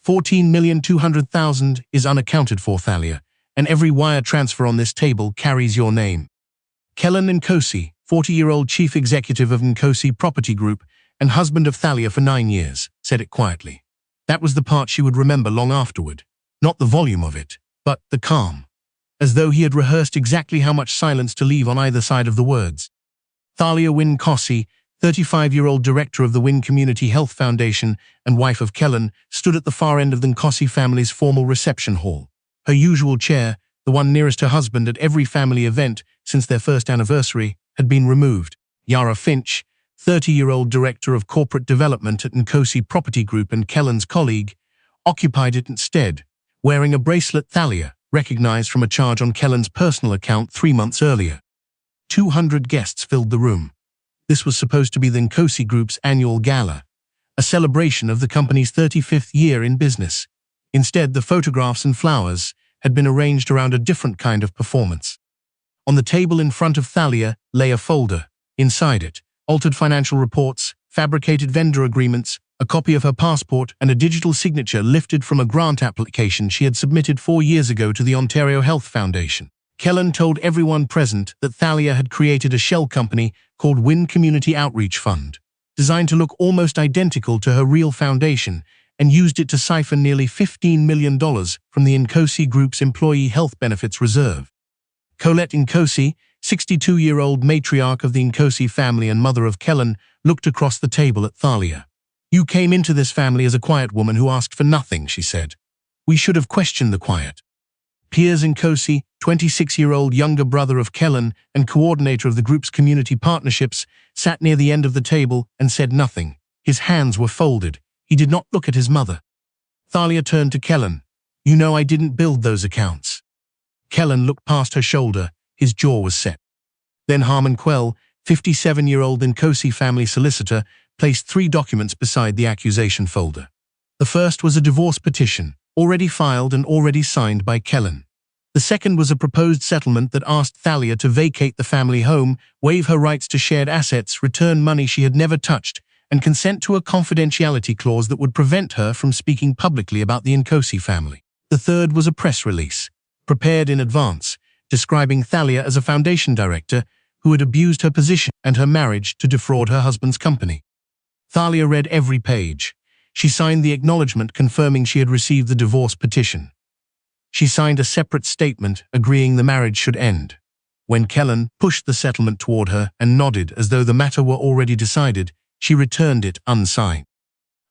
$14,200,000 is unaccounted for, Thalia, and every wire transfer on this table carries your name. Kellen Nkosi, 40-year-old chief executive of Nkosi Property Group and husband of Thalia for 9 years, said it quietly. That was the part she would remember long afterward. Not the volume of it, but the calm. As though he had rehearsed exactly how much silence to leave on either side of the words. Thalia Wynne Nkosi, 35-year-old director of the Wynne Community Health Foundation and wife of Kellen, stood at the far end of the Nkosi family's formal reception hall. Her usual chair, the one nearest her husband at every family event since their first anniversary, had been removed. Yara Finch, 30-year-old director of corporate development at Nkosi Property Group and Kellen's colleague, occupied it instead, wearing a bracelet Thalia recognized from a charge on Kellen's personal account 3 months earlier. 200 guests filled the room. This was supposed to be the Nkosi Group's annual gala, a celebration of the company's 35th year in business. Instead, the photographs and flowers had been arranged around a different kind of performance. On the table in front of Thalia lay a folder. Inside it, altered financial reports, fabricated vendor agreements, a copy of her passport, and a digital signature lifted from a grant application she had submitted 4 years ago to the Ontario Health Foundation. Kellen told everyone present that Thalia had created a shell company called Wynne Community Outreach Fund, designed to look almost identical to her real foundation, and used it to siphon nearly $15 million from the Nkosi Group's Employee Health Benefits Reserve. Colette Nkosi, 62-year-old matriarch of the Nkosi family and mother of Kellen, looked across the table at Thalia. "You came into this family as a quiet woman who asked for nothing," she said. "We should have questioned the quiet." Piers Nkosi, 26-year-old younger brother of Kellen and coordinator of the group's community partnerships, sat near the end of the table and said nothing. His hands were folded. He did not look at his mother. Thalia turned to Kellen. "You know I didn't build those accounts." Kellen looked past her shoulder. His jaw was set. Then Harmon Quell, 57-year-old Nkosi family solicitor, placed 3 documents beside the accusation folder. The first was a divorce petition, already filed and already signed by Kellen. The second was a proposed settlement that asked Thalia to vacate the family home, waive her rights to shared assets, return money she had never touched, and consent to a confidentiality clause that would prevent her from speaking publicly about the Nkosi family. The third was a press release, prepared in advance, describing Thalia as a foundation director who had abused her position and her marriage to defraud her husband's company. Thalia read every page. She signed the acknowledgement confirming she had received the divorce petition. She signed a separate statement agreeing the marriage should end. When Kellen pushed the settlement toward her and nodded as though the matter were already decided, she returned it unsigned.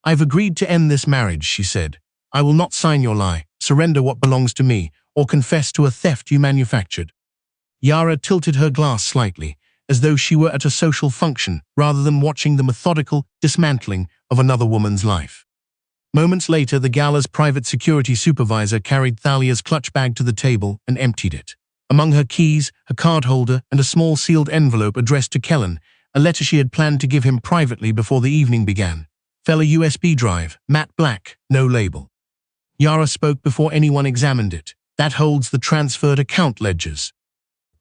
"I've agreed to end this marriage," she said. "I will not sign your lie, surrender what belongs to me, or confess to a theft you manufactured." Yara tilted her glass slightly, as though she were at a social function rather than watching the methodical dismantling of another woman's life. Moments later, the gala's private security supervisor carried Thalia's clutch bag to the table and emptied it. Among her keys, a card holder, and a small sealed envelope addressed to Kellen, a letter she had planned to give him privately before the evening began. Fell a USB drive, matte black, no label. Yara spoke before anyone examined it. "That holds the transferred account ledgers."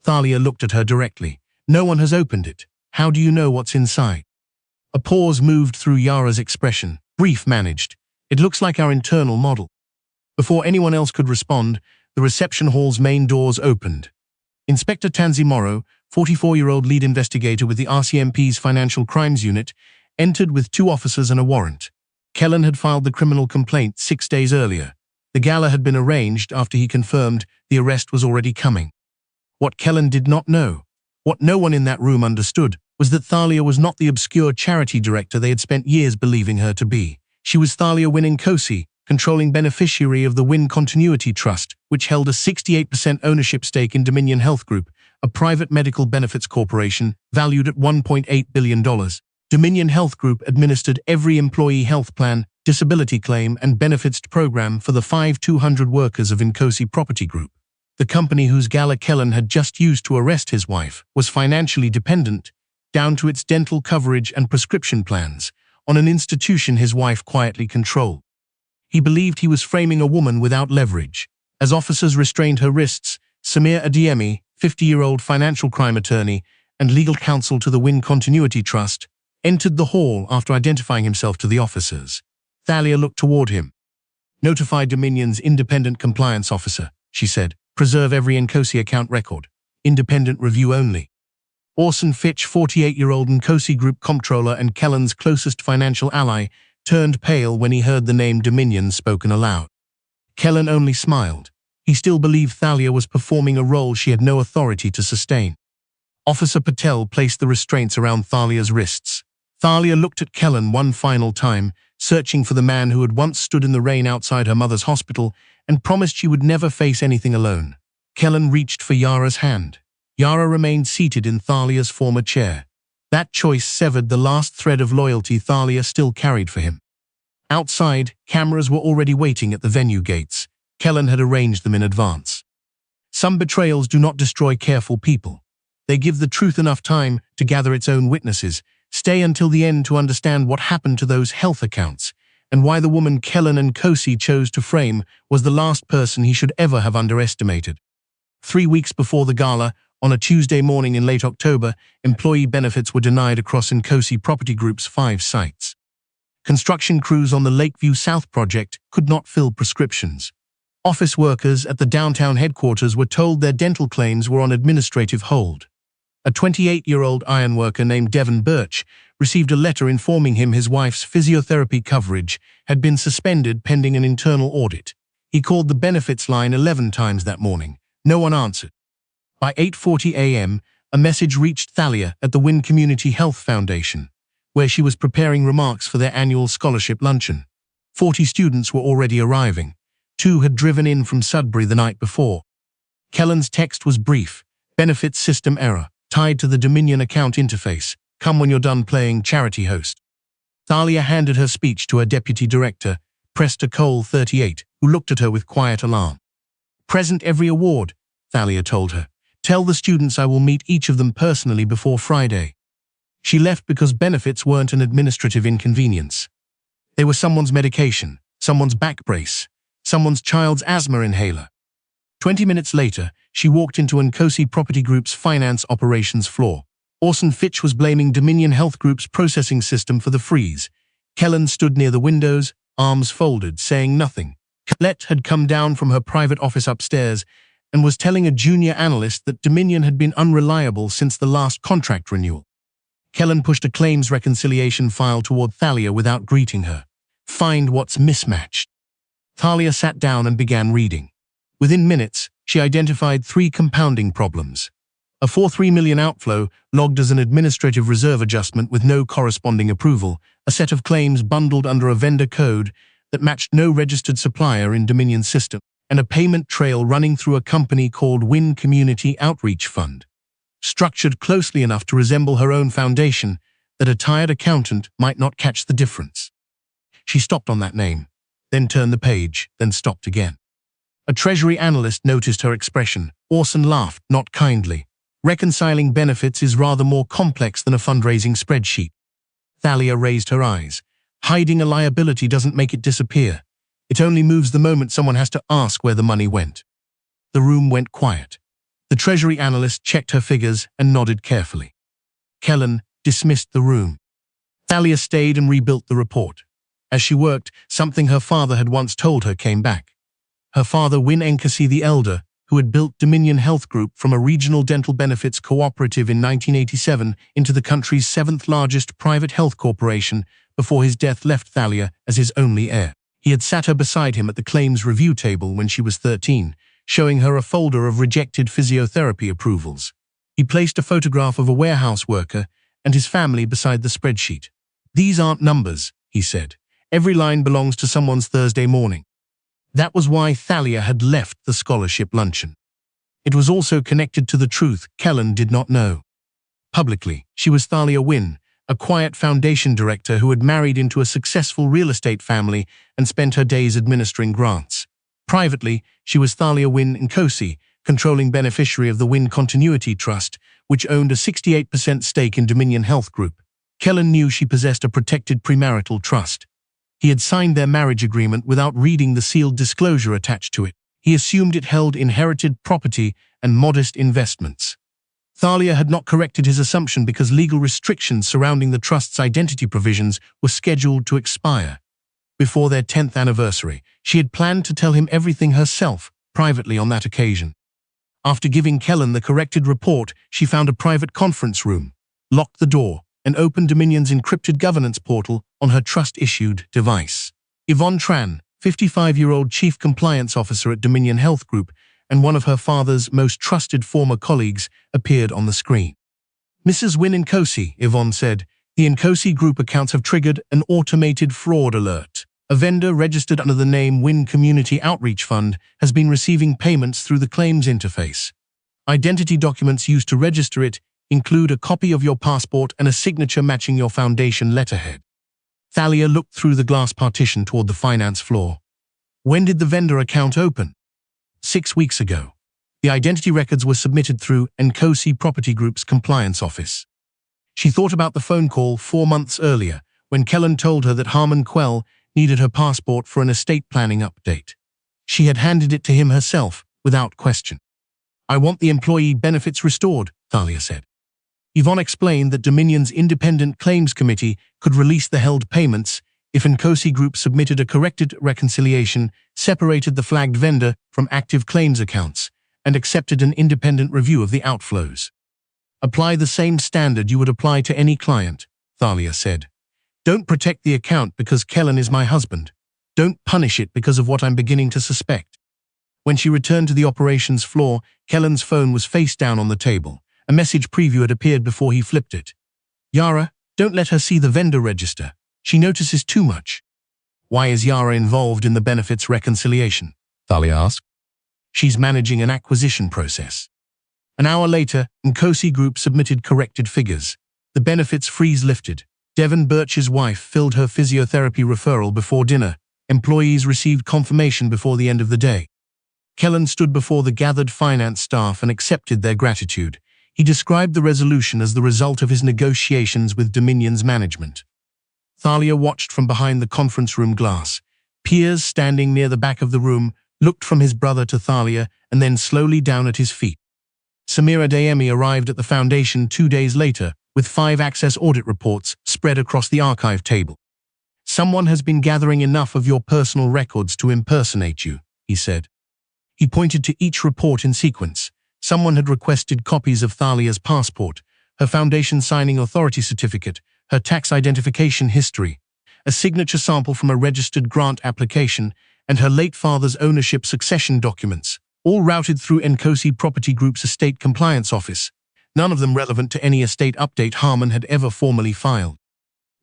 Thalia looked at her directly. "No one has opened it. How do you know what's inside?" A pause moved through Yara's expression. Brief managed. "It looks like our internal model." Before anyone else could respond, the reception hall's main doors opened. Inspector Tanzi Morrow, 44-year-old lead investigator with the RCMP's Financial Crimes Unit, entered with 2 officers and a warrant. Kellen had filed the criminal complaint 6 days earlier. The gala had been arranged after he confirmed the arrest was already coming. What Kellen did not know, what no one in that room understood, was that Thalia was not the obscure charity director they had spent years believing her to be. She was Thalia Wynne Nkosi, controlling beneficiary of the Wynne Continuity Trust, which held a 68% ownership stake in Dominion Health Group, a private medical benefits corporation valued at $1.8 billion. Dominion Health Group administered every employee health plan, disability claim, and benefits program for the 5,200 workers of Nkosi Property Group. The company whose gala Kellen had just used to arrest his wife was financially dependent, down to its dental coverage and prescription plans, on an institution his wife quietly controlled. He believed he was framing a woman without leverage. As officers restrained her wrists, Samir Adiemi, 50-year-old financial crime attorney and legal counsel to the Wynne Continuity Trust, entered the hall after identifying himself to the officers. Thalia looked toward him. Notify Dominion's independent compliance officer, she said. Preserve every Nkosi account record. Independent review only. Orson Fitch, 48-year-old Nkosi Group comptroller and Kellen's closest financial ally, turned pale when he heard the name Dominion spoken aloud. Kellen only smiled. He still believed Thalia was performing a role she had no authority to sustain. Officer Patel placed the restraints around Thalia's wrists. Thalia looked at Kellen one final time, searching for the man who had once stood in the rain outside her mother's hospital and promised she would never face anything alone. Kellen reached for Yara's hand. Yara remained seated in Thalia's former chair. That choice severed the last thread of loyalty Thalia still carried for him. Outside, cameras were already waiting at the venue gates. Kellen had arranged them in advance. Some betrayals do not destroy careful people. They give the truth enough time to gather its own witnesses, stay until the end to understand what happened to those health accounts, and why the woman Kellen Nkosi chose to frame was the last person he should ever have underestimated. 3 weeks before the gala, on a Tuesday morning in late October, employee benefits were denied across Nkosi Property Group's 5 sites. Construction crews on the Lakeview South project could not fill prescriptions. Office workers at the downtown headquarters were told their dental claims were on administrative hold. A 28-year-old ironworker named Devon Birch received a letter informing him his wife's physiotherapy coverage had been suspended pending an internal audit. He called the benefits line 11 times that morning. No one answered. By 8:40 a.m., a message reached Thalia at the Wynn Community Health Foundation, where she was preparing remarks for their annual scholarship luncheon. 40 students were already arriving. 2 had driven in from Sudbury the night before. Kellen's text was brief. Benefits system error, tied to the Dominion account interface. Come when you're done playing charity host. Thalia handed her speech to her deputy director, Prester Cole, 38, who looked at her with quiet alarm. Present every award, Thalia told her. Tell the students I will meet each of them personally before Friday. She left because benefits weren't an administrative inconvenience. They were someone's medication, someone's back brace, someone's child's asthma inhaler. 20 minutes later, she walked into Nkosi Property Group's finance operations floor. Orson Fitch was blaming Dominion Health Group's processing system for the freeze. Kellen stood near the windows, arms folded, saying nothing. Colette had come down from her private office upstairs and was telling a junior analyst that Dominion had been unreliable since the last contract renewal. Kellen pushed a claims reconciliation file toward Thalia without greeting her. Find what's mismatched. Thalia sat down and began reading. Within minutes, she identified 3 compounding problems. A $4.3 million outflow logged as an administrative reserve adjustment with no corresponding approval, a set of claims bundled under a vendor code that matched no registered supplier in Dominion's system, and a payment trail running through a company called Wynn Community Outreach Fund, structured closely enough to resemble her own foundation that a tired accountant might not catch the difference. She stopped on that name, then turned the page, then stopped again. A treasury analyst noticed her expression. Orson laughed, not kindly. Reconciling benefits is rather more complex than a fundraising spreadsheet. Thalia raised her eyes. Hiding a liability doesn't make it disappear. It only moves the moment someone has to ask where the money went. The room went quiet. The treasury analyst checked her figures and nodded carefully. Kellen dismissed the room. Thalia stayed and rebuilt the report. As she worked, something her father had once told her came back. Her father, Wynn Nkosi the Elder, who had built Dominion Health Group from a regional dental benefits cooperative in 1987 into the country's 7th largest private health corporation before his death left Thalia as his only heir. He had sat her beside him at the claims review table when she was 13, showing her a folder of rejected physiotherapy approvals. He placed a photograph of a warehouse worker and his family beside the spreadsheet. These aren't numbers, he said. Every line belongs to someone's Thursday morning. That was why Thalia had left the scholarship luncheon. It was also connected to the truth Kellen did not know. Publicly, she was Thalia Wynn, a quiet foundation director who had married into a successful real estate family and spent her days administering grants. Privately, she was Thalia Wynn Nkosi, controlling beneficiary of the Wynn Continuity Trust, which owned a 68% stake in Dominion Health Group. Kellen knew she possessed a protected premarital trust. He had signed their marriage agreement without reading the sealed disclosure attached to it. He assumed it held inherited property and modest investments. Thalia had not corrected his assumption because legal restrictions surrounding the trust's identity provisions were scheduled to expire. Before their 10th anniversary, she had planned to tell him everything herself, privately on that occasion. After giving Kellen the corrected report, she found a private conference room, locked the door, and opened Dominion's encrypted governance portal on her trust-issued device. Yvonne Tran, 55-year-old Chief Compliance Officer at Dominion Health Group and one of her father's most trusted former colleagues, appeared on the screen. "Mrs. Wynne Nkosi," Yvonne said, "the Nkosi Group accounts have triggered an automated fraud alert. A vendor registered under the name Wynne Community Outreach Fund has been receiving payments through the claims interface. Identity documents used to register it include a copy of your passport and a signature matching your foundation letterhead." Thalia looked through the glass partition toward the finance floor. "When did the vendor account open?" 6 weeks ago. The identity records were submitted through Nkosi Property Group's compliance office. She thought about the phone call 4 months earlier when Kellen told her that Harmon Quell needed her passport for an estate planning update. She had handed it to him herself, without question. "I want the employee benefits restored," Thalia said. Yvonne explained that Dominion's independent claims committee could release the held payments if Nkosi Group submitted a corrected reconciliation, separated the flagged vendor from active claims accounts, and accepted an independent review of the outflows. "Apply the same standard you would apply to any client," Thalia said. "Don't protect the account because Kellen is my husband. Don't punish it because of what I'm beginning to suspect." When she returned to the operations floor, Kellen's phone was face down on the table. A message preview had appeared before he flipped it. "Yara, don't let her see the vendor register. She notices too much." "Why is Yara involved in the benefits reconciliation?" Thalia asked. "She's managing an acquisition process." An hour later, Nkosi Group submitted corrected figures. The benefits freeze lifted. Devon Birch's wife filled her physiotherapy referral before dinner. Employees received confirmation before the end of the day. Kellen stood before the gathered finance staff and accepted their gratitude. He described the resolution as the result of his negotiations with Dominion's management. Thalia watched from behind the conference room glass. Piers, standing near the back of the room, looked from his brother to Thalia and then slowly down at his feet. Samira Dayemi arrived at the foundation 2 days later, with 5 access audit reports spread across the archive table. "Someone has been gathering enough of your personal records to impersonate you," he said. He pointed to each report in sequence. Someone had requested copies of Thalia's passport, her foundation signing authority certificate, her tax identification history, a signature sample from a registered grant application, and her late father's ownership succession documents, all routed through Nkosi Property Group's estate compliance office, none of them relevant to any estate update Harmon had ever formally filed.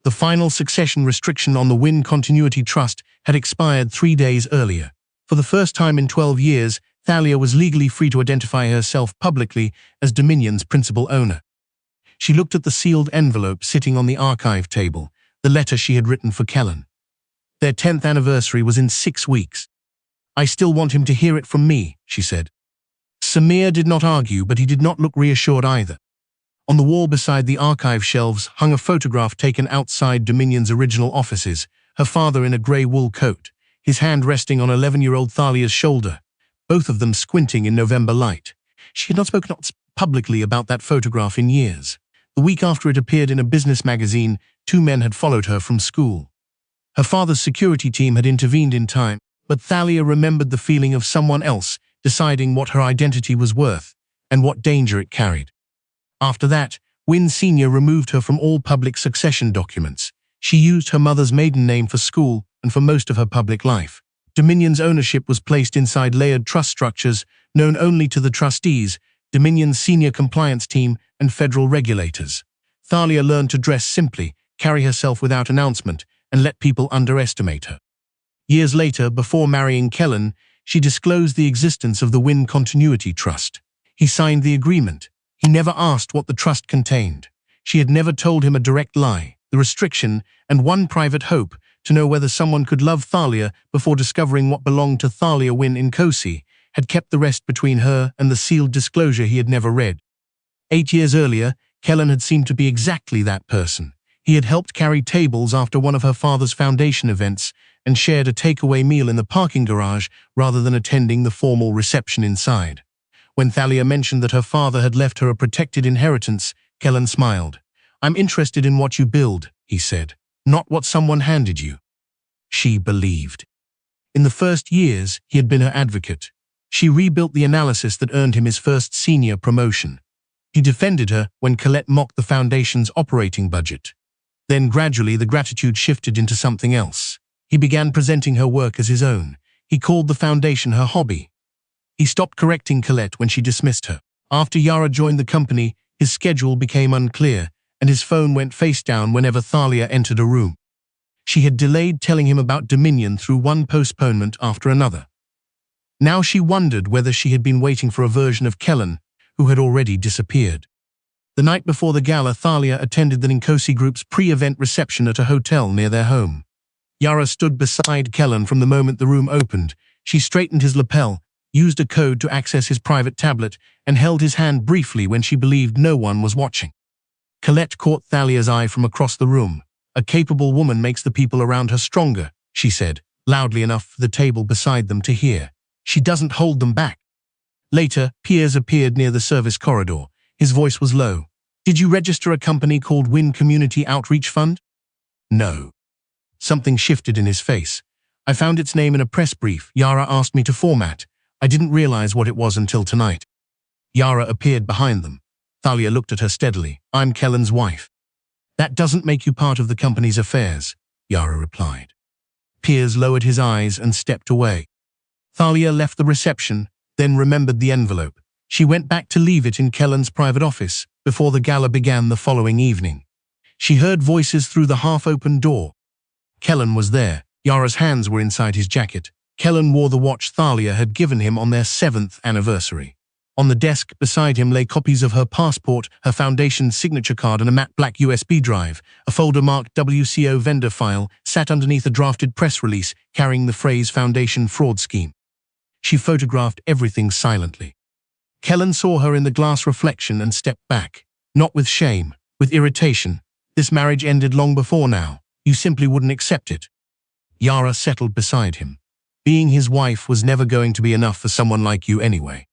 The final succession restriction on the Wynne Continuity Trust had expired 3 days earlier. For the first time in 12 years, Thalia was legally free to identify herself publicly as Dominion's principal owner. She looked at the sealed envelope sitting on the archive table, the letter she had written for Kellen. Their 10th anniversary was in 6 weeks. "I still want him to hear it from me," she said. Samir did not argue, but he did not look reassured either. On the wall beside the archive shelves hung a photograph taken outside Dominion's original offices, her father in a grey wool coat, his hand resting on 11-year-old Thalia's shoulder, both of them squinting in November light. She had not spoken publicly about that photograph in years. The week after it appeared in a business magazine, 2 men had followed her from school. Her father's security team had intervened in time, but Thalia remembered the feeling of someone else deciding what her identity was worth and what danger it carried. After that, Wynne Sr. removed her from all public succession documents. She used her mother's maiden name for school and for most of her public life. Dominion's ownership was placed inside layered trust structures known only to the trustees, Dominion's senior compliance team, and federal regulators. Thalia learned to dress simply, carry herself without announcement, and let people underestimate her. Years later, before marrying Kellen, she disclosed the existence of the Wynne Continuity Trust. He signed the agreement. He never asked what the trust contained. She had never told him a direct lie, the restriction, and one private hope to know whether someone could love Thalia before discovering what belonged to Thalia Wynne Nkosi, had kept the rest between her and the sealed disclosure he had never read. 8 years earlier, Kellen had seemed to be exactly that person. He had helped carry tables after one of her father's foundation events and shared a takeaway meal in the parking garage rather than attending the formal reception inside. When Thalia mentioned that her father had left her a protected inheritance, Kellen smiled. "I'm interested in what you build," he said, "not what someone handed you." She believed. In the first years, he had been her advocate. She rebuilt the analysis that earned him his first senior promotion. He defended her when Colette mocked the foundation's operating budget. Then gradually the gratitude shifted into something else. He began presenting her work as his own. He called the foundation her hobby. He stopped correcting Colette when she dismissed her. After Yara joined the company, his schedule became unclear, and his phone went face down whenever Thalia entered a room. She had delayed telling him about Dominion through one postponement after another. Now she wondered whether she had been waiting for a version of Kellen, who had already disappeared. The night before the gala, Thalia attended the Nkosi Group's pre-event reception at a hotel near their home. Yara stood beside Kellen from the moment the room opened. She straightened his lapel, used a code to access his private tablet, and held his hand briefly when she believed no one was watching. Colette caught Thalia's eye from across the room. "A capable woman makes the people around her stronger," she said, loudly enough for the table beside them to hear. "She doesn't hold them back." Later, Piers appeared near the service corridor. His voice was low. "Did you register a company called Win Community Outreach Fund?" "No." Something shifted in his face. "I found its name in a press brief Yara asked me to format. I didn't realize what it was until tonight." Yara appeared behind them. Thalia looked at her steadily. "I'm Kellen's wife." "That doesn't make you part of the company's affairs," Yara replied. Piers lowered his eyes and stepped away. Thalia left the reception, then remembered the envelope. She went back to leave it in Kellen's private office before the gala began the following evening. She heard voices through the half-open door. Kellen was there. Yara's hands were inside his jacket. Kellen wore the watch Thalia had given him on their 7th anniversary. On the desk beside him lay copies of her passport, her foundation's signature card, and a matte black USB drive. A folder marked WCO vendor file sat underneath a drafted press release carrying the phrase "Foundation Fraud Scheme." She photographed everything silently. Kellen saw her in the glass reflection and stepped back. Not with shame, with irritation. "This marriage ended long before now. You simply wouldn't accept it." Yara settled beside him. "Being his wife was never going to be enough for someone like you anyway."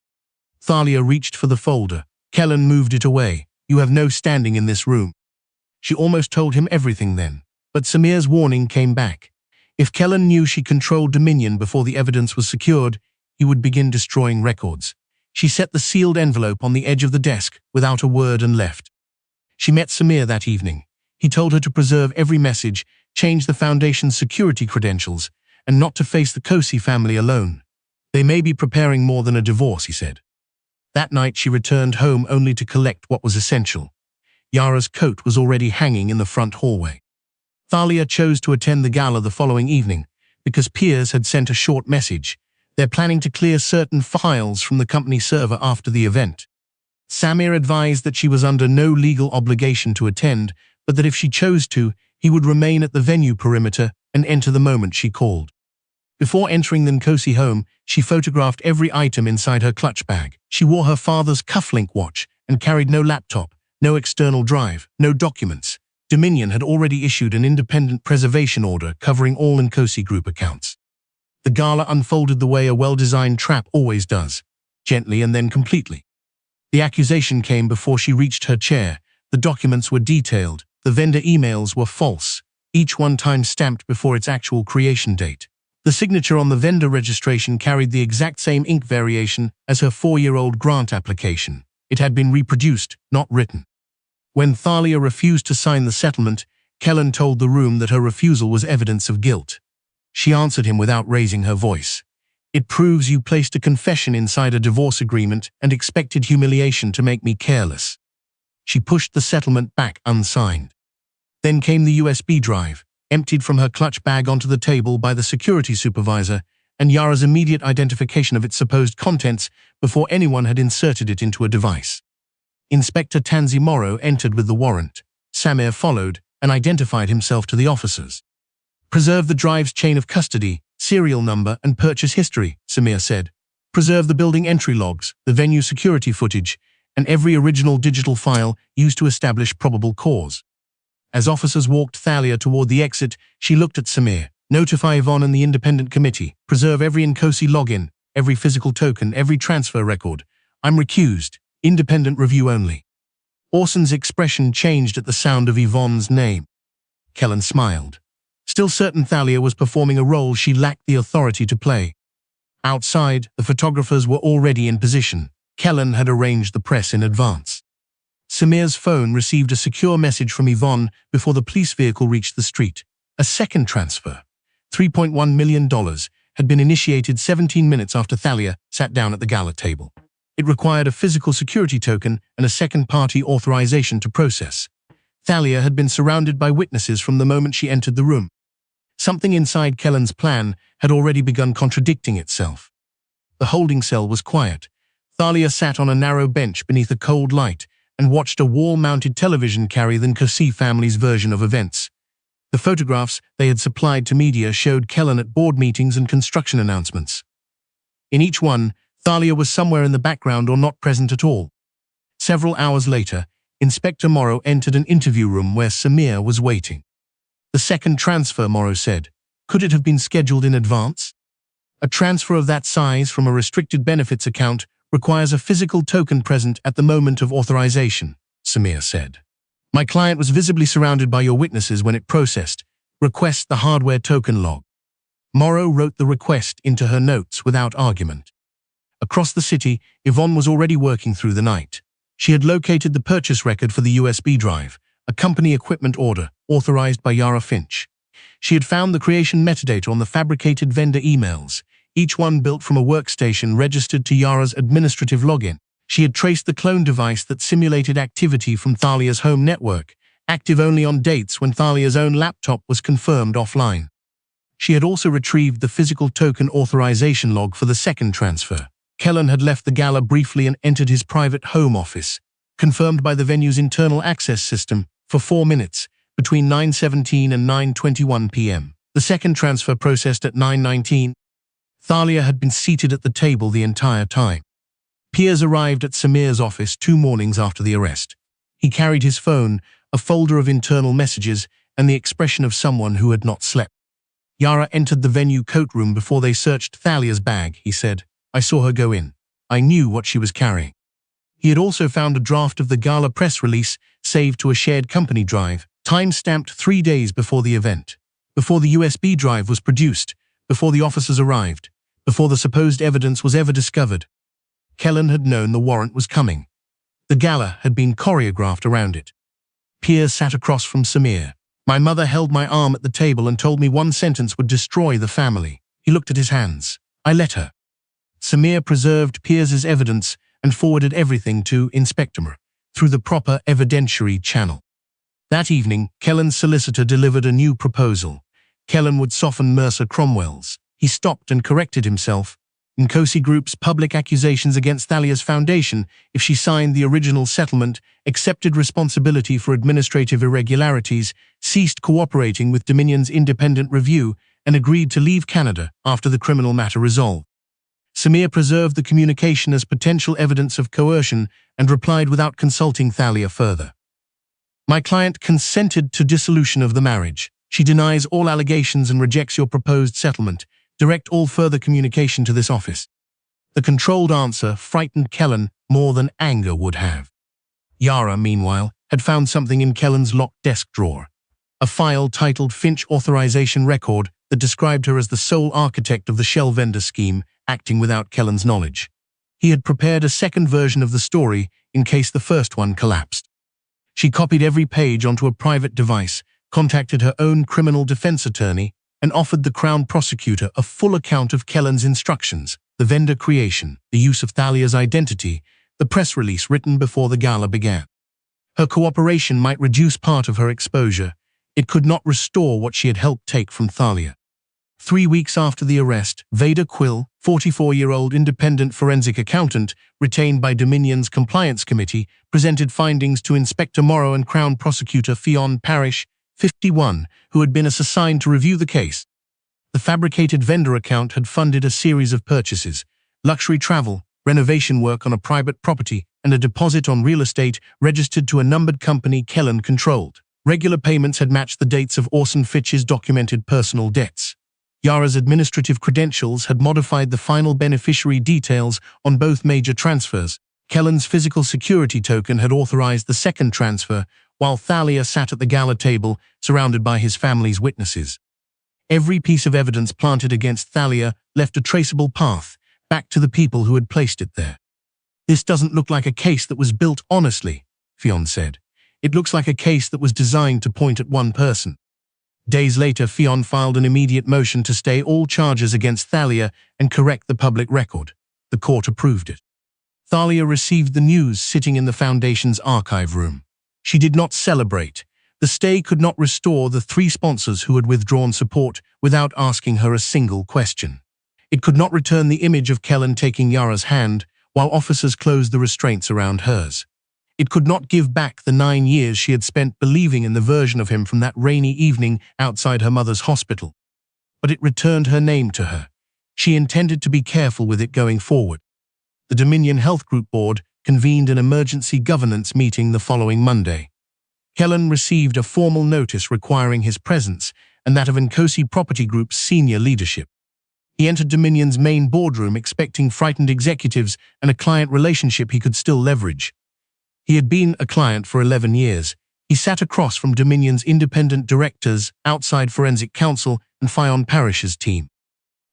Thalia reached for the folder. Kellen moved it away. "You have no standing in this room." She almost told him everything then, but Samir's warning came back. If Kellen knew she controlled Dominion before the evidence was secured, he would begin destroying records. She set the sealed envelope on the edge of the desk without a word and left. She met Samir that evening. He told her to preserve every message, change the Foundation's security credentials, and not to face the Kosi family alone. "They may be preparing more than a divorce," he said. That night she returned home only to collect what was essential. Yara's coat was already hanging in the front hallway. Thalia chose to attend the gala the following evening because Piers had sent a short message. They're planning to clear certain files from the company server after the event. Samir advised that she was under no legal obligation to attend, but that if she chose to, he would remain at the venue perimeter and enter the moment she called. Before entering the Nkosi home, she photographed every item inside her clutch bag. She wore her father's cufflink watch and carried no laptop, no external drive, no documents. Dominion had already issued an independent preservation order covering all Nkosi Group accounts. The gala unfolded the way a well-designed trap always does, gently and then completely. The accusation came before she reached her chair. The documents were detailed. The vendor emails were false, each one time-stamped before its actual creation date. The signature on the vendor registration carried the exact same ink variation as her 4-year-old grant application. It had been reproduced, not written. When Thalia refused to sign the settlement, Kellen told the room that her refusal was evidence of guilt. She answered him without raising her voice. "It proves you placed a confession inside a divorce agreement and expected humiliation to make me careless." She pushed the settlement back unsigned. Then came the USB drive, emptied from her clutch bag onto the table by the security supervisor, and Yara's immediate identification of its supposed contents before anyone had inserted it into a device. Inspector Tanzi Morrow entered with the warrant. Samir followed and identified himself to the officers. "Preserve the drive's chain of custody, serial number, and purchase history," Samir said. "Preserve the building entry logs, the venue security footage, and every original digital file used to establish probable cause." As officers walked Thalia toward the exit, she looked at Samir. "Notify Yvonne and the independent committee. Preserve every Nkosi login, every physical token, every transfer record. I'm recused. Independent review only." Orson's expression changed at the sound of Yvonne's name. Kellen smiled. still certain Thalia was performing a role she lacked the authority to play. Outside, the photographers were already in position. Kellen had arranged the press in advance. Samir's phone received a secure message from Yvonne before the police vehicle reached the street. A second transfer, $3.1 million, had been initiated 17 minutes after Thalia sat down at the gala table. It required a physical security token and a second-party authorization to process. Thalia had been surrounded by witnesses from the moment she entered the room. Something inside Kellen's plan had already begun contradicting itself. The holding cell was quiet. Thalia sat on a narrow bench beneath a cold light and watched a wall-mounted television carry the Nkosi family's version of events. The photographs they had supplied to media showed Kellen at board meetings and construction announcements. In each one, Thalia was somewhere in the background or not present at all. Several hours later, Inspector Morrow entered an interview room where Samir was waiting. The second transfer, Morrow said. Could it have been scheduled in advance? A transfer of that size from a restricted benefits account requires a physical token present at the moment of authorization, Samir said. My client was visibly surrounded by your witnesses when it processed. Request the hardware token log. Morrow wrote the request into her notes without argument. Across the city, Yvonne was already working through the night. She had located the purchase record for the USB drive, a company equipment order authorized by Yara Finch. She had found the creation metadata on the fabricated vendor emails, each one built from a workstation registered to Yara's administrative login. She had traced the clone device that simulated activity from Thalia's home network, active only on dates when Thalia's own laptop was confirmed offline. She had also retrieved the physical token authorization log for the second transfer. Kellen had left the gala briefly and entered his private home office, confirmed by the venue's internal access system, for 4 minutes, between 9:17 and 9:21 p.m. The second transfer processed at 9:19. Thalia had been seated at the table the entire time. Piers arrived at Samir's office 2 mornings after the arrest. He carried his phone, a folder of internal messages, and the expression of someone who had not slept. Yara entered the venue coat room before they searched Thalia's bag, he said. I saw her go in. I knew what she was carrying. He had also found a draft of the gala press release saved to a shared company drive, time-stamped 3 days before the event, before the USB drive was produced, before the officers arrived, before the supposed evidence was ever discovered. Kellen had known the warrant was coming. The gala had been choreographed around it. Piers sat across from Samir. My mother held my arm at the table and told me one sentence would destroy the family. He looked at his hands. I let her. Samir preserved Piers's evidence and forwarded everything to Inspector Morrow through the proper evidentiary channel. That evening, Kellen's solicitor delivered a new proposal. Kellen would soften Mercer Cromwell's. He stopped and corrected himself. Nkosi Group's public accusations against Thalia's foundation, if she signed the original settlement, accepted responsibility for administrative irregularities, ceased cooperating with Dominion's independent review, and agreed to leave Canada after the criminal matter resolved. Samir preserved the communication as potential evidence of coercion and replied without consulting Thalia further. My client consented to dissolution of the marriage. She denies all allegations and rejects your proposed settlement. Direct all further communication to this office. The controlled answer frightened Kellen more than anger would have. Yara, meanwhile, had found something in Kellen's locked desk drawer. A file titled Finch Authorization Record that described her as the sole architect of the shell vendor scheme, acting without Kellen's knowledge. He had prepared a second version of the story in case the first one collapsed. She copied every page onto a private device, contacted her own criminal defense attorney, and offered the Crown prosecutor a full account of Kellen's instructions, the vendor creation, the use of Thalia's identity, the press release written before the gala began. Her cooperation might reduce part of her exposure. It could not restore what she had helped take from Thalia. 3 weeks after the arrest, Veda Quill, 44-year-old independent forensic accountant, retained by Dominion's Compliance Committee, presented findings to Inspector Morrow and Crown Prosecutor Fionn Parrish, 51, who had been assigned to review the case. The fabricated vendor account had funded a series of purchases, luxury travel, renovation work on a private property, and a deposit on real estate registered to a numbered company Kellen controlled. Regular payments had matched the dates of Orson Fitch's documented personal debts. Yara's administrative credentials had modified the final beneficiary details on both major transfers. Kellen's physical security token had authorized the second transfer, while Thalia sat at the gala table, surrounded by his family's witnesses. Every piece of evidence planted against Thalia left a traceable path back to the people who had placed it there. "This doesn't look like a case that was built honestly," Fionn said. "It looks like a case that was designed to point at one person." Days later, Fionn filed an immediate motion to stay all charges against Thalia and correct the public record. The court approved it. Thalia received the news sitting in the Foundation's archive room. She did not celebrate. The stay could not restore the 3 sponsors who had withdrawn support without asking her a single question. It could not return the image of Kellen taking Yara's hand while officers closed the restraints around hers. It could not give back the 9 years she had spent believing in the version of him from that rainy evening outside her mother's hospital. But it returned her name to her. She intended to be careful with it going forward. The Dominion Health Group Board convened an emergency governance meeting the following Monday. Kellen received a formal notice requiring his presence and that of Nkosi Property Group's senior leadership. He entered Dominion's main boardroom expecting frightened executives and a client relationship he could still leverage. He had been a client for 11 years. He sat across from Dominion's independent directors, outside forensic counsel, and Fionn Parish's team.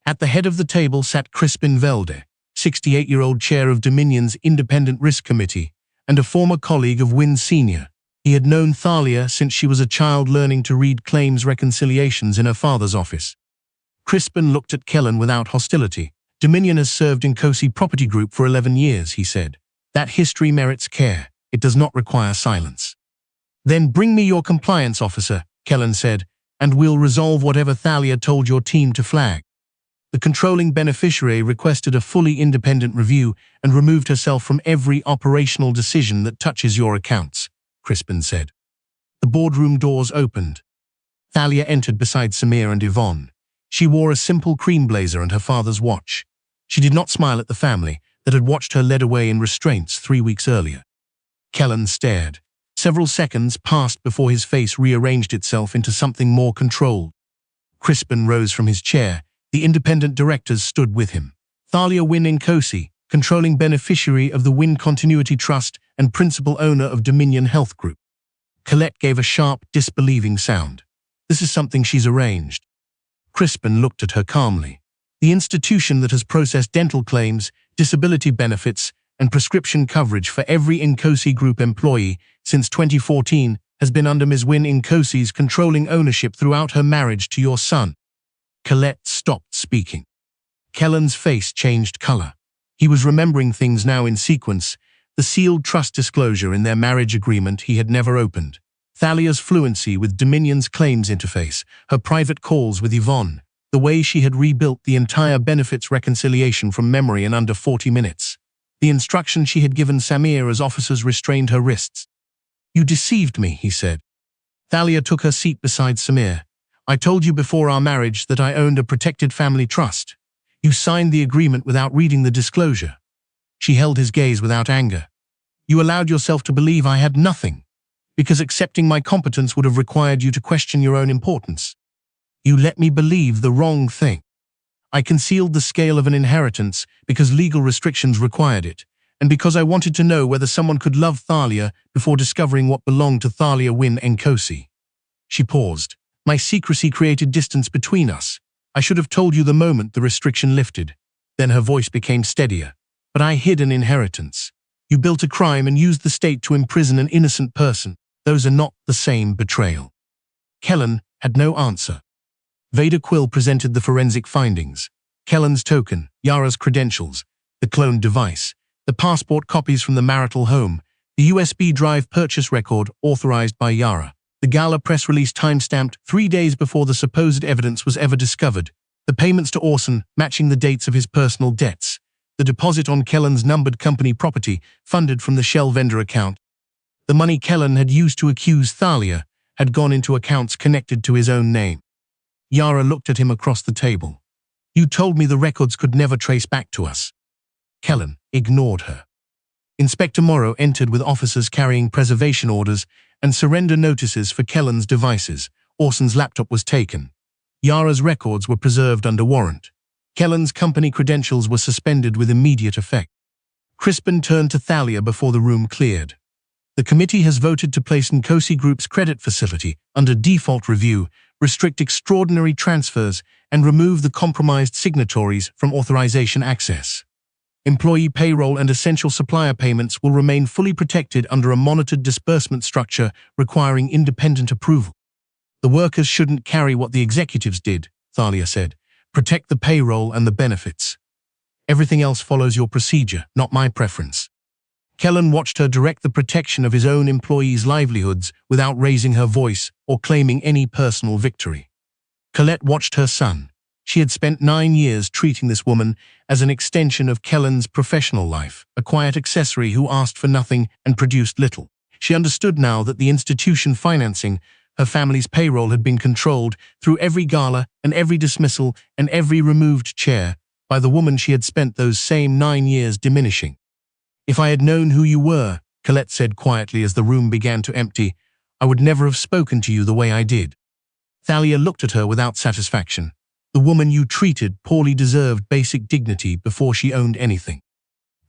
At the head of the table sat Crispin Velde, 68-year-old chair of Dominion's Independent Risk Committee, and a former colleague of Wynne Sr. He had known Thalia since she was a child learning to read claims reconciliations in her father's office. Crispin looked at Kellen without hostility. "Dominion has served Nkosi Property Group for 11 years, he said. "That history merits care. It does not require silence." "Then bring me your compliance officer," Kellen said, "and we'll resolve whatever Thalia told your team to flag." The controlling beneficiary requested a fully independent review and removed herself from every operational decision that touches your accounts, Crispin said. The boardroom doors opened. Thalia entered beside Samir and Yvonne. She wore a simple cream blazer and her father's watch. She did not smile at the family that had watched her led away in restraints 3 weeks earlier. Kellen stared. Several seconds passed before his face rearranged itself into something more controlled. Crispin rose from his chair. The independent directors stood with him. Thalia Wynne Nkosi, controlling beneficiary of the Wynne Continuity Trust and principal owner of Dominion Health Group. Colette gave a sharp, disbelieving sound. "This is something she's arranged." Crispin looked at her calmly. "The institution that has processed dental claims, disability benefits, and prescription coverage for every Nkosi Group employee since 2014 has been under Ms. Wynne Nkosi's controlling ownership throughout her marriage to your son." Colette stopped speaking. Kellen's face changed color. He was remembering things now in sequence, the sealed trust disclosure in their marriage agreement he had never opened, Thalia's fluency with Dominion's claims interface, her private calls with Yvonne, the way she had rebuilt the entire benefits reconciliation from memory in under 40 minutes, the instruction she had given Samir as officers restrained her wrists. "You deceived me," he said. Thalia took her seat beside Samir. "I told you before our marriage that I owned a protected family trust. You signed the agreement without reading the disclosure." She held his gaze without anger. "You allowed yourself to believe I had nothing, because accepting my competence would have required you to question your own importance. You let me believe the wrong thing. I concealed the scale of an inheritance because legal restrictions required it, and because I wanted to know whether someone could love Thalia before discovering what belonged to Thalia Wynne Nkosi." She paused. "My secrecy created distance between us. I should have told you the moment the restriction lifted." Then her voice became steadier. "But I hid an inheritance. You built a crime and used the state to imprison an innocent person. Those are not the same betrayal." Kellen had no answer. Vader Quill presented the forensic findings. Kellen's token, Yara's credentials, the cloned device, the passport copies from the marital home, the USB drive purchase record authorized by Yara. The gala press release time-stamped 3 days before the supposed evidence was ever discovered, the payments to Orson matching the dates of his personal debts, the deposit on Kellen's numbered company property funded from the Shell vendor account. The money Kellen had used to accuse Thalia had gone into accounts connected to his own name. Yara looked at him across the table. "You told me the records could never trace back to us." Kellen ignored her. Inspector Morrow entered with officers carrying preservation orders and surrender notices for Kellen's devices. Orson's laptop was taken. Yara's records were preserved under warrant. Kellen's company credentials were suspended with immediate effect. Crispin turned to Thalia before the room cleared. "The committee has voted to place Nkosi Group's credit facility under default review, restrict extraordinary transfers, and remove the compromised signatories from authorization access. Employee payroll and essential supplier payments will remain fully protected under a monitored disbursement structure requiring independent approval. The workers shouldn't carry what the executives did, Thalia said. Protect the payroll and the benefits. Everything else follows your procedure, not my preference. Kellen watched her direct the protection of his own employees' livelihoods without raising her voice or claiming any personal victory. Colette watched her son. She had spent 9 years treating this woman as an extension of Kellen's professional life, a quiet accessory who asked for nothing and produced little. She understood now that the institution financing her family's payroll had been controlled through every gala and every dismissal and every removed chair by the woman she had spent those same 9 years diminishing. "If I had known who you were," Colette said quietly as the room began to empty, "I would never have spoken to you the way I did." Thalia looked at her without satisfaction. The woman you treated poorly deserved basic dignity before she owned anything.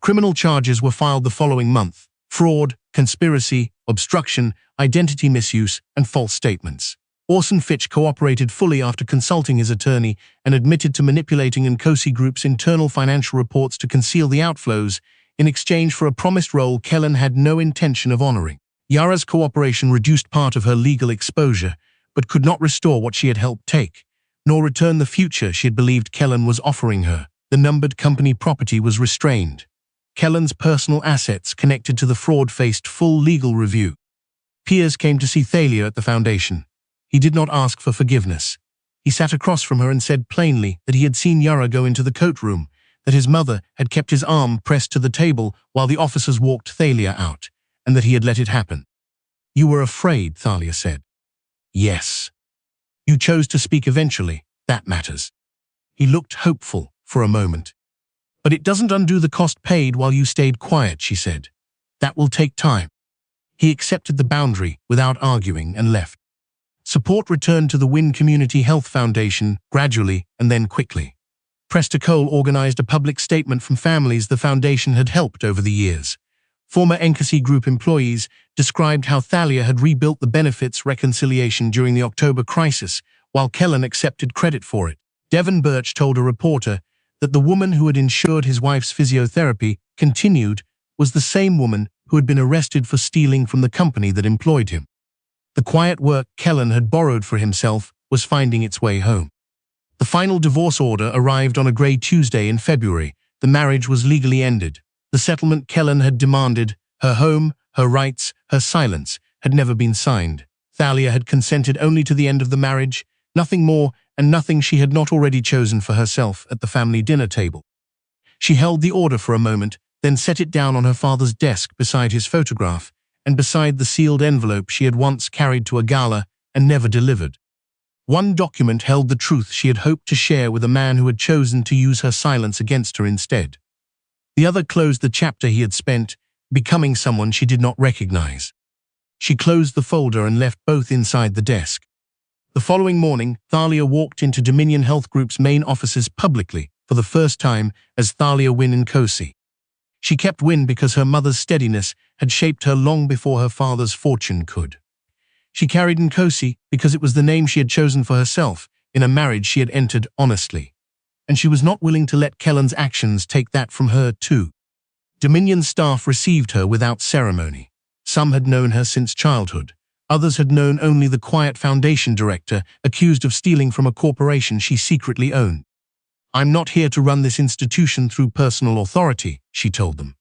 Criminal charges were filed the following month: fraud, conspiracy, obstruction, identity misuse, and false statements. Orson Fitch cooperated fully after consulting his attorney and admitted to manipulating Nkosi Group's internal financial reports to conceal the outflows in exchange for a promised role Kellen had no intention of honoring. Yara's cooperation reduced part of her legal exposure, but could not restore what she had helped take, nor return the future she had believed Kellen was offering her. The numbered company property was restrained. Kellen's personal assets connected to the fraud faced full legal review. Piers came to see Thalia at the foundation. He did not ask for forgiveness. He sat across from her and said plainly that he had seen Yara go into the coat room, that his mother had kept his arm pressed to the table while the officers walked Thalia out, and that he had let it happen. "You were afraid," Thalia said. "Yes. You chose to speak eventually. That matters." He looked hopeful for a moment. "But it doesn't undo the cost paid while you stayed quiet," she said. "That will take time." He accepted the boundary without arguing and left. Support returned to the Wynn Community Health Foundation gradually and then quickly. Presta Cole organized a public statement from families the foundation had helped over the years. Former Nkosi Group employees described how Thalia had rebuilt the benefits reconciliation during the October crisis, while Kellen accepted credit for it. Devon Birch told a reporter that the woman who had insured his wife's physiotherapy continued was the same woman who had been arrested for stealing from the company that employed him. The quiet work Kellen had borrowed for himself was finding its way home. The final divorce order arrived on a grey Tuesday in February. The marriage was legally ended. The settlement Kellen had demanded, her home, her rights, her silence, had never been signed. Thalia had consented only to the end of the marriage, nothing more and nothing she had not already chosen for herself at the family dinner table. She held the order for a moment, then set it down on her father's desk beside his photograph and beside the sealed envelope she had once carried to a gala and never delivered. One document held the truth she had hoped to share with a man who had chosen to use her silence against her instead. The other closed the chapter he had spent becoming someone she did not recognize. She closed the folder and left both inside the desk. The following morning, Thalia walked into Dominion Health Group's main offices publicly for the first time as Thalia Wynn Nkosi. She kept Wynn because her mother's steadiness had shaped her long before her father's fortune could. She carried Nkosi because it was the name she had chosen for herself in a marriage she had entered honestly, and she was not willing to let Kellen's actions take that from her too. Dominion staff received her without ceremony. Some had known her since childhood. Others had known only the quiet foundation director accused of stealing from a corporation she secretly owned. "I'm not here to run this institution through personal authority," she told them.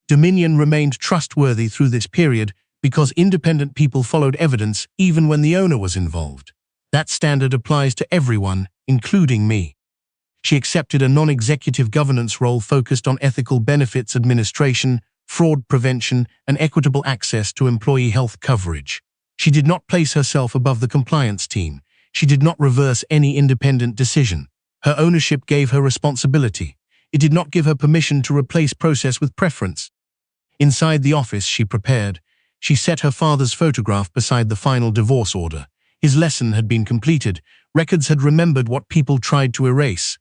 Dominion remained trustworthy through this period because independent people followed evidence even when the owner was involved. That standard applies to everyone, including me. She accepted a non-executive governance role focused on ethical benefits administration, fraud prevention, and equitable access to employee health coverage. She did not place herself above the compliance team. She did not reverse any independent decision. Her ownership gave her responsibility. It did not give her permission to replace process with preference. Inside the office she prepared. She set her father's photograph beside the final divorce order. His lesson had been completed. Records had remembered what people tried to erase.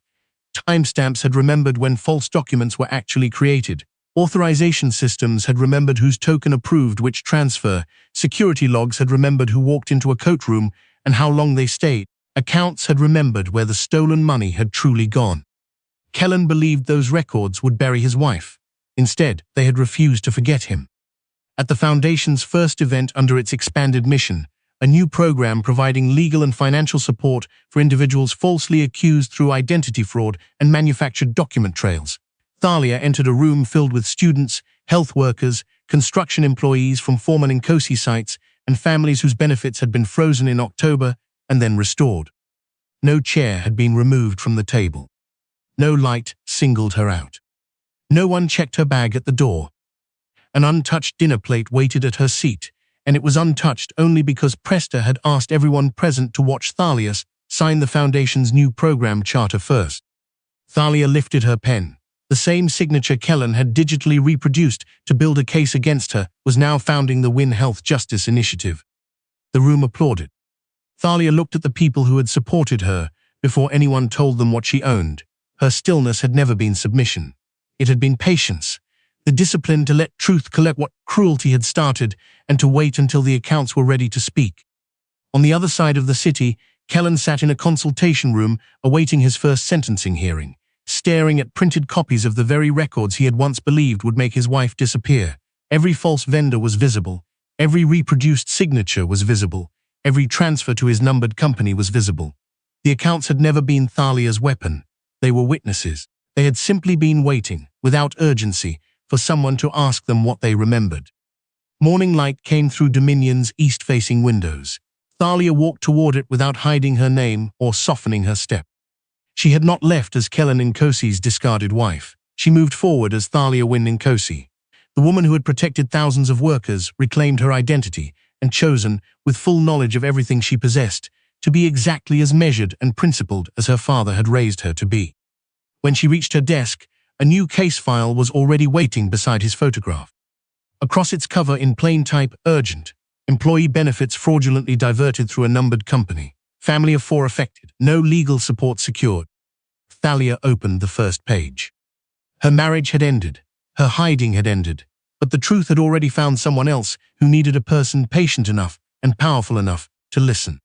Timestamps had remembered when false documents were actually created. Authorization systems had remembered whose token approved which transfer. Security logs had remembered who walked into a coat room and how long they stayed. Accounts had remembered where the stolen money had truly gone. Kellen believed those records would bury his wife. Instead, they had refused to forget him. At the Foundation's first event under its expanded mission, a new program providing legal and financial support for individuals falsely accused through identity fraud and manufactured document trails, Thalia entered a room filled with students, health workers, construction employees from former Nkosi sites, and families whose benefits had been frozen in October and then restored. No chair had been removed from the table. No light singled her out. No one checked her bag at the door. An untouched dinner plate waited at her seat, and it was untouched only because Presta had asked everyone present to watch Thalia sign the Foundation's new program charter first. Thalia lifted her pen. The same signature Kellen had digitally reproduced to build a case against her was now founding the Win Health Justice Initiative. The room applauded. Thalia looked at the people who had supported her before anyone told them what she owned. Her stillness had never been submission. It had been patience, the discipline to let truth collect what cruelty had started and to wait until the accounts were ready to speak. On the other side of the city, Kellen sat in a consultation room awaiting his first sentencing hearing, staring at printed copies of the very records he had once believed would make his wife disappear. Every false vendor was visible. Every reproduced signature was visible. Every transfer to his numbered company was visible. The accounts had never been Thalia's weapon. They were witnesses. They had simply been waiting, without urgency, for someone to ask them what they remembered. Morning light came through Dominion's east-facing windows. Thalia walked toward it without hiding her name or softening her step. She had not left as Kellen Nkosi's discarded wife. She moved forward as Thalia Win Nkosi. The woman who had protected thousands of workers reclaimed her identity and chosen, with full knowledge of everything she possessed, to be exactly as measured and principled as her father had raised her to be. When she reached her desk, a new case file was already waiting beside his photograph. Across its cover in plain type, urgent, employee benefits fraudulently diverted through a numbered company. Family of 4 affected. No legal support secured. Thalia opened the first page. Her marriage had ended. Her hiding had ended. But the truth had already found someone else who needed a person patient enough and powerful enough to listen.